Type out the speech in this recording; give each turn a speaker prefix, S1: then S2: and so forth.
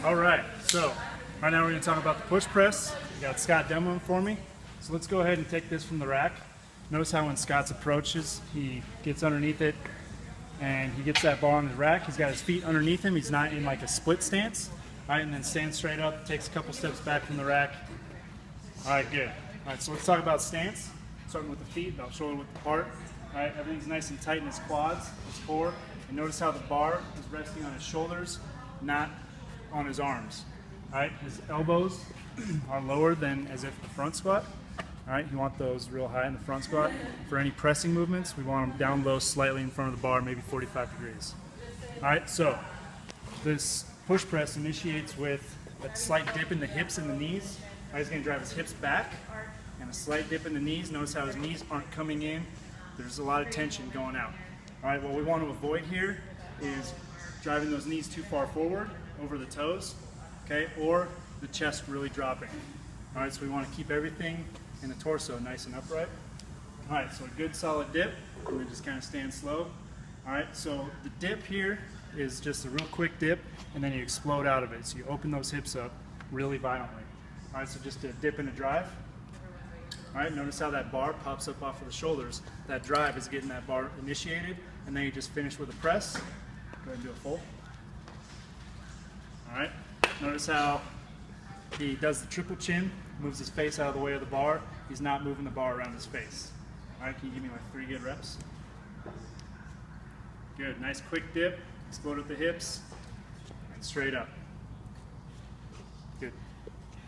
S1: All right, so right now we're going to talk about the push press. We got Scott demoing for me. So let's go ahead and take this from the rack. Notice how when Scott's approaches, he gets underneath it and he gets that bar on his rack. He's got his feet underneath him. He's not in like a split stance. All right, and then stands straight up, takes a couple steps back from the rack. All right, good. All right, so let's talk about stance. Starting with the feet, about shoulder width apart. All right, everything's nice and tight in his quads, his core. And notice how the bar is resting on his shoulders, not on his arms. All right, his elbows are lower than as if the front squat. All right, you want those real high in the front squat. For any pressing movements, we want them down low, slightly in front of the bar, maybe 45 degrees. All right, so this push press initiates with a slight dip in the hips and the knees. All right, he's gonna drive his hips back and a slight dip in the knees. Notice how his knees aren't coming in. There's a lot of tension going out. All right, what we want to avoid here is driving those knees too far forward over the toes, okay, or the chest really dropping. All right, so we want to keep everything in the torso nice and upright. All right, so a good solid dip, and then just kind of stand slow. All right, so the dip here is just a real quick dip, and then you explode out of it. So you open those hips up really violently. All right, so just a dip and a drive. All right, notice how that bar pops up off of the shoulders. That drive is getting that bar initiated, and then you just finish with a press. Go ahead and do a full. All right, notice how he does the triple chin, moves his face out of the way of the bar. He's not moving the bar around his face. All right, can you give me like 3 good reps? Good, nice quick dip, explode at the hips, and straight up.